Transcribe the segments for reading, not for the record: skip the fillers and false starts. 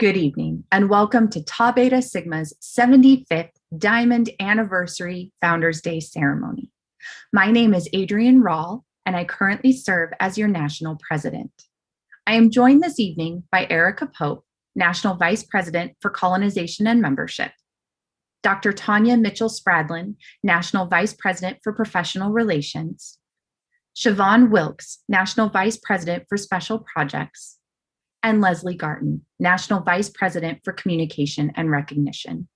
Good evening, and welcome to TBSigma's 75th Diamond Anniversary Founders Day ceremony. My name is Adrienne Rahl, and I currently serve as your National President. I am joined this evening by Erica Pope, National Vice President for Colonization and Membership, Dr. Tanya Mitchell-Spradlin, National Vice President for Professional Relations, Siobhan Wilkes, National Vice President for Special Projects, and Leslie Garten, National Vice President for Communication and Recognition.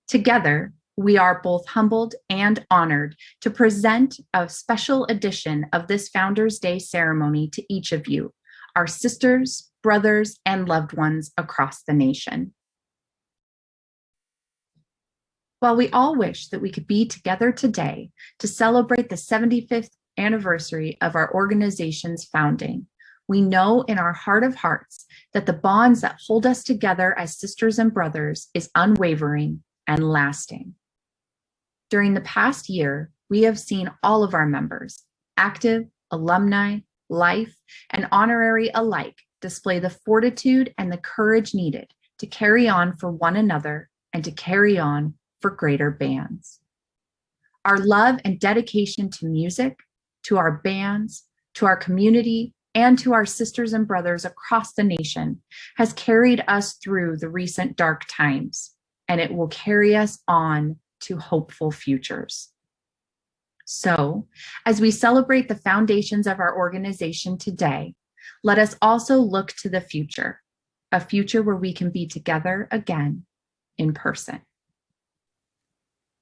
Together, we are both humbled and honored to present a special edition of this Founders Day ceremony to each of you, our sisters, brothers, and loved ones across the nation. While we all wish that we could be together today to celebrate the 75th anniversary of our organization's founding, we know in our heart of hearts that the bonds that hold us together as sisters and brothers is unwavering and lasting. During the past year, we have seen all of our members, active, alumni, life, and honorary alike, display the fortitude and the courage needed to carry on for one another and to carry on for greater bands. Our love and dedication to music, to our bands, to our community, and to our sisters and brothers across the nation has carried us through the recent dark times, and it will carry us on to hopeful futures. So, as we celebrate the foundations of our organization today, let us also look to the future, a future where we can be together again in person.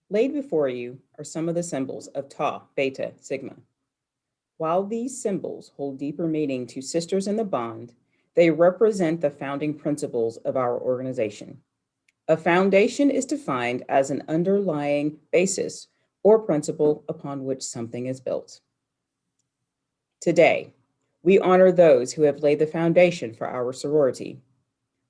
Laid before you are some of the symbols of Tau Beta Sigma. While these symbols hold deeper meaning to sisters in the bond, they represent the founding principles of our organization. A foundation is defined as an underlying basis or principle upon which something is built. Today, we honor those who have laid the foundation for our sorority.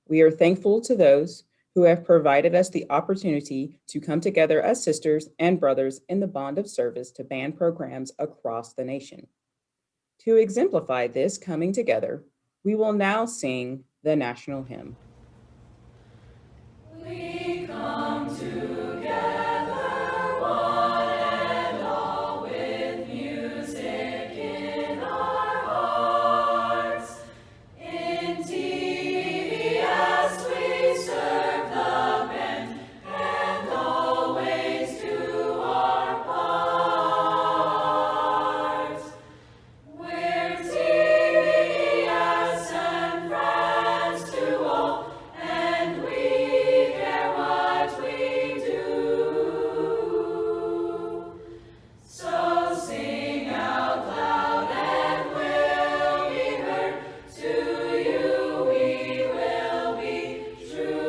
We are thankful to those who have provided us the opportunity to come together as sisters and brothers in the bond of service to band programs across the nation. To exemplify this coming together, we will now sing the national hymn. We come together, one and all, with music in our hearts. In TBS we serve the band and always do our part. We're TBS and friends to all, and we care what we do. So sing out loud and we'll be heard. To you we will be true.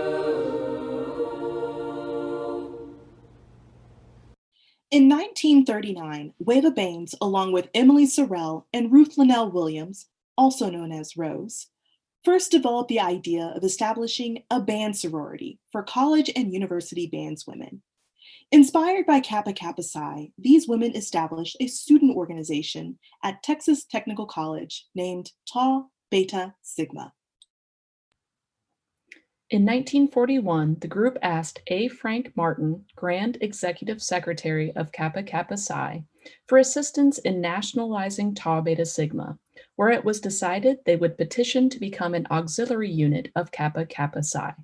In 1939, Wava Baines, along with Emily Sorrell and Ruth Linnell Williams, also known as Rose, first developed the idea of establishing a band sorority for college and university bandswomen. Inspired by Kappa Kappa Psi, these women established a student organization at Texas Technical College named Tau Beta Sigma. In 1941, the group asked A. Frank Martin, Grand Executive Secretary of Kappa Kappa Psi, for assistance in nationalizing Tau Beta Sigma, where it was decided they would petition to become an auxiliary unit of Kappa Kappa Psi.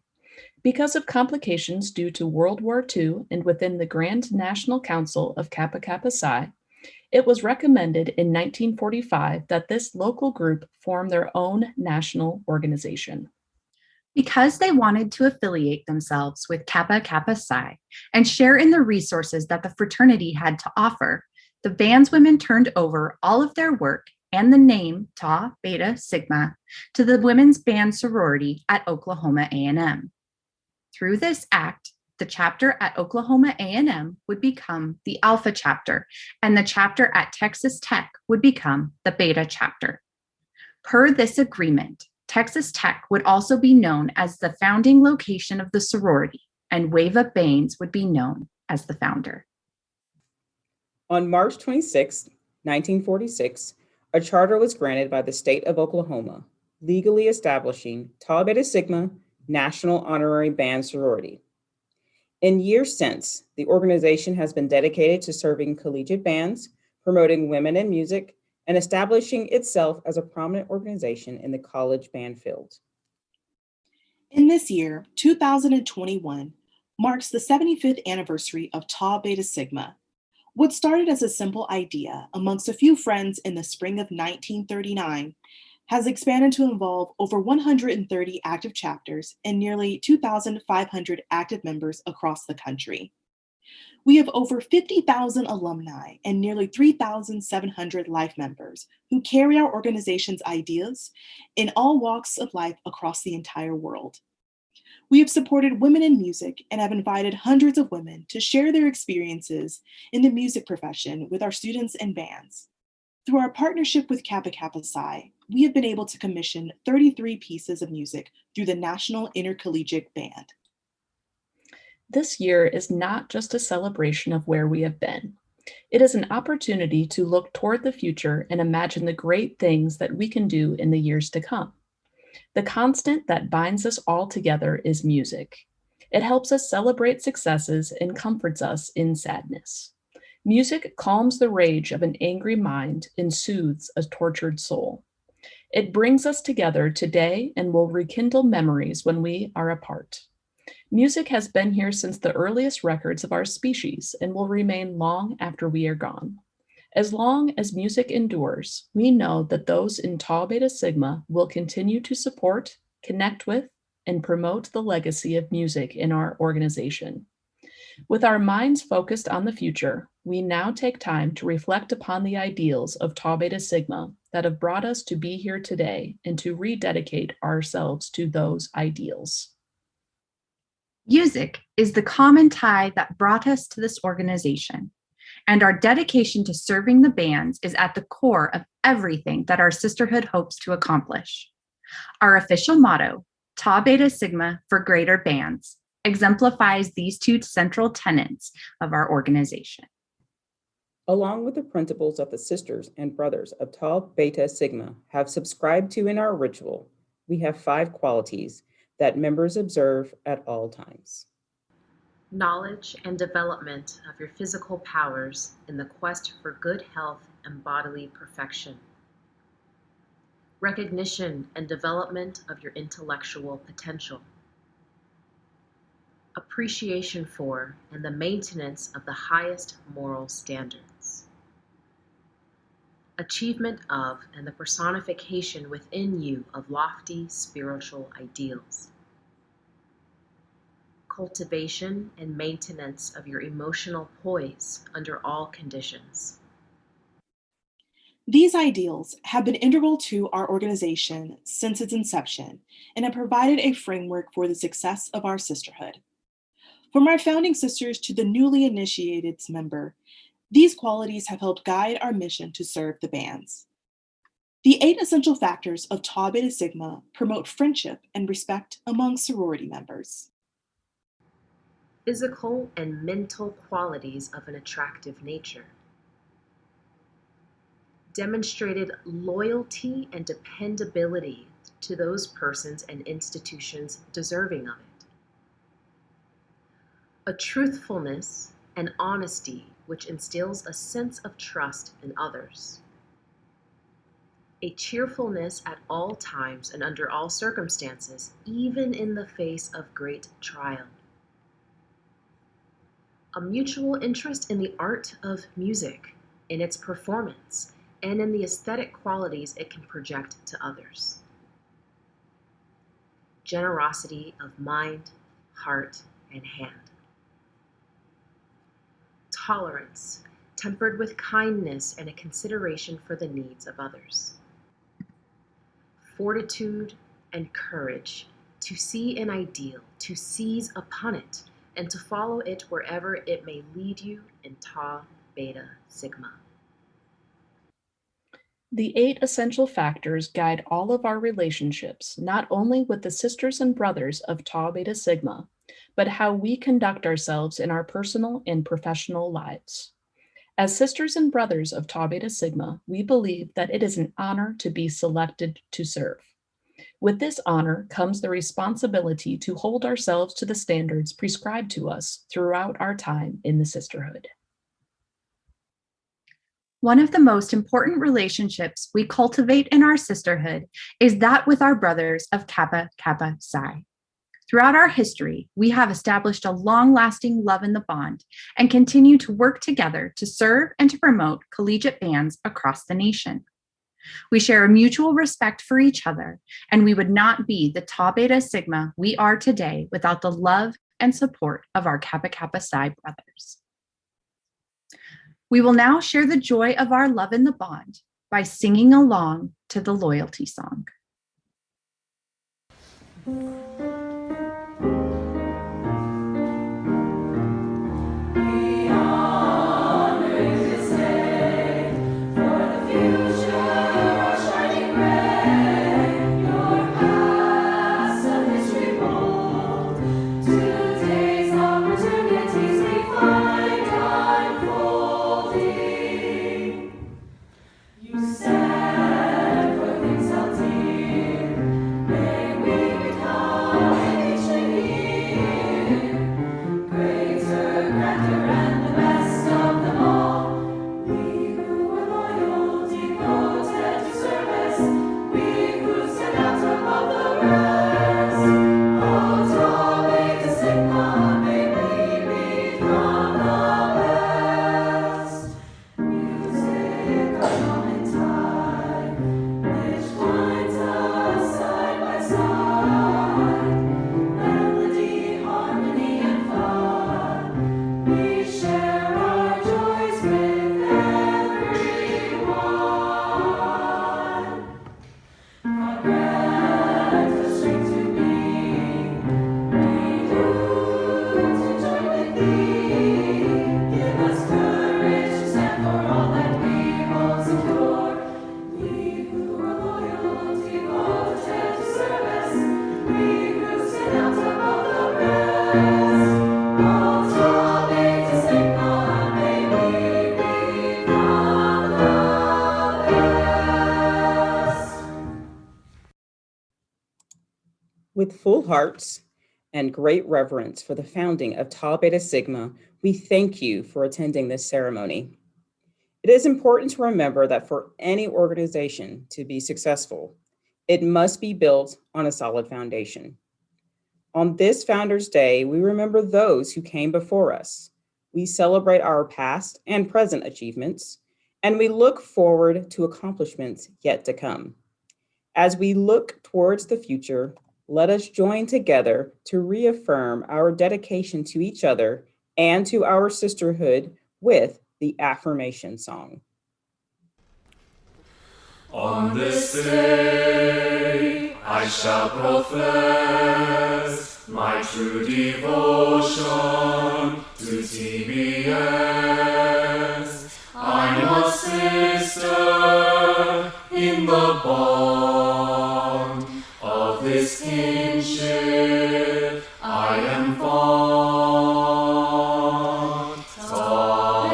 Because of complications due to World War II and within the Grand National Council of Kappa Kappa Psi, it was recommended in 1945 that this local group form their own national organization. Because they wanted to affiliate themselves with Kappa Kappa Psi and share in the resources that the fraternity had to offer, the bandswomen turned over all of their work and the name Tau Beta Sigma to the women's band sorority at Oklahoma A&M. Through this act, the chapter at Oklahoma A&M would become the Alpha chapter, and the chapter at Texas Tech would become the Beta chapter. Per this agreement, Texas Tech would also be known as the founding location of the sorority, and Wava Baines would be known as the founder. On March 26, 1946, a charter was granted by the state of Oklahoma, legally establishing Tau Beta Sigma, National Honorary Band Sorority. In years since, the organization has been dedicated to serving collegiate bands, promoting women in music, and establishing itself as a prominent organization in the college band field. In this year, 2021, marks the 75th anniversary of Tau Beta Sigma. What started as a simple idea amongst a few friends in the spring of 1939 has expanded to involve over 130 active chapters and nearly 2,500 active members across the country. We have over 50,000 alumni and nearly 3,700 life members who carry our organization's ideas in all walks of life across the entire world. We have supported women in music and have invited hundreds of women to share their experiences in the music profession with our students and bands. Through our partnership with Kappa Kappa Psi, we have been able to commission 33 pieces of music through the National Intercollegiate Band. This year is not just a celebration of where we have been. It is an opportunity to look toward the future and imagine the great things that we can do in the years to come. The constant that binds us all together is music. It helps us celebrate successes and comforts us in sadness. Music calms the rage of an angry mind and soothes a tortured soul. It brings us together today and will rekindle memories when we are apart. Music has been here since the earliest records of our species and will remain long after we are gone. As long as music endures, we know that those in Tau Beta Sigma will continue to support, connect with, and promote the legacy of music in our organization. With our minds focused on the future, we now take time to reflect upon the ideals of Tau Beta Sigma that have brought us to be here today and to rededicate ourselves to those ideals. Music is the common tie that brought us to this organization, and our dedication to serving the bands is at the core of everything that our sisterhood hopes to accomplish. Our official motto, Tau Beta Sigma for Greater Bands, exemplifies these two central tenets of our organization. Along with the principles of the sisters and brothers of Tau Beta Sigma have subscribed to in our ritual, we have 5 qualities that members observe at all times. Knowledge and development of your physical powers in the quest for good health and bodily perfection. Recognition and development of your intellectual potential. Appreciation for and the maintenance of the highest moral standards. Achievement of and the personification within you of lofty spiritual ideals. Cultivation and maintenance of your emotional poise under all conditions. These ideals have been integral to our organization since its inception and have provided a framework for the success of our sisterhood. From our founding sisters to the newly initiated member, these qualities have helped guide our mission to serve the bands. The 8 essential factors of Tau Beta Sigma promote friendship and respect among sorority members. Physical and mental qualities of an attractive nature. Demonstrated loyalty and dependability to those persons and institutions deserving of it. A truthfulness and honesty which instills a sense of trust in others. A cheerfulness at all times and under all circumstances, even in the face of great trial. A mutual interest in the art of music, in its performance, and in the aesthetic qualities it can project to others. Generosity of mind, heart, and hand. Tolerance, tempered with kindness and a consideration for the needs of others. Fortitude and courage to see an ideal, to seize upon it, and to follow it wherever it may lead you in Tau Beta Sigma. The 8 essential factors guide all of our relationships, not only with the sisters and brothers of Tau Beta Sigma, but how we conduct ourselves in our personal and professional lives. As sisters and brothers of Tau Beta Sigma, we believe that it is an honor to be selected to serve. With this honor comes the responsibility to hold ourselves to the standards prescribed to us throughout our time in the sisterhood. One of the most important relationships we cultivate in our sisterhood is that with our brothers of Kappa Kappa Psi. Throughout our history, we have established a long-lasting love in the bond and continue to work together to serve and to promote collegiate bands across the nation. We share a mutual respect for each other, and we would not be the Tau Beta Sigma we are today without the love and support of our Kappa Kappa Psi brothers. We will now share the joy of our love in the bond by singing along to the loyalty song. With full hearts and great reverence for the founding of Tau Beta Sigma, we thank you for attending this ceremony. It is important to remember that for any organization to be successful, it must be built on a solid foundation. On this Founders Day, we remember those who came before us. We celebrate our past and present achievements, and we look forward to accomplishments yet to come. As we look towards the future, let us join together to reaffirm our dedication to each other and to our sisterhood with the affirmation song. On this day, I shall profess my true devotion to TBS. I'm a sister in the bond of this kinship. I am fond. Tau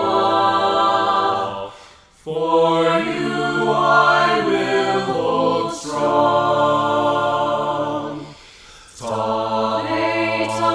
Sigma, for you I will hold strong. Tau Sigma,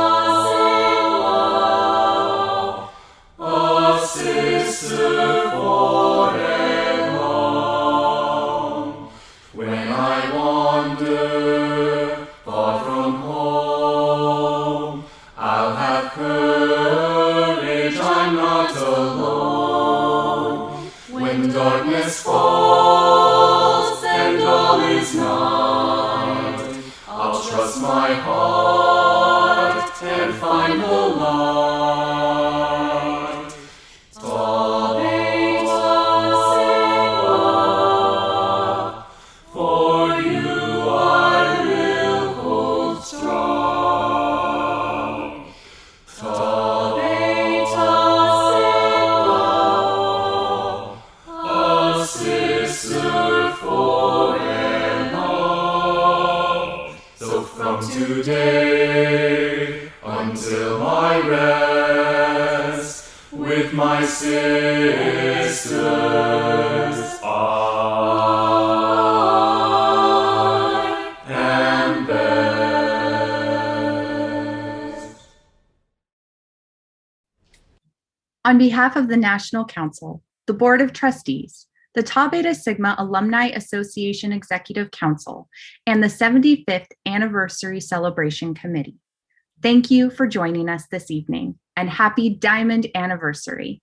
a sister for and long. When I wander far from home, I'll have courage, I'm not alone. When darkness falls and all is night, I'll trust my heart and find the light. Tau Sigma, for you I will hold strong. Tau Sigma, a sister for and all. So from today until I rest with my sisters, I On behalf of the National Council, the Board of Trustees, the Tau Beta Sigma Alumni Association Executive Council, and the 75th Anniversary Celebration Committee, thank you for joining us this evening, and happy Diamond Anniversary.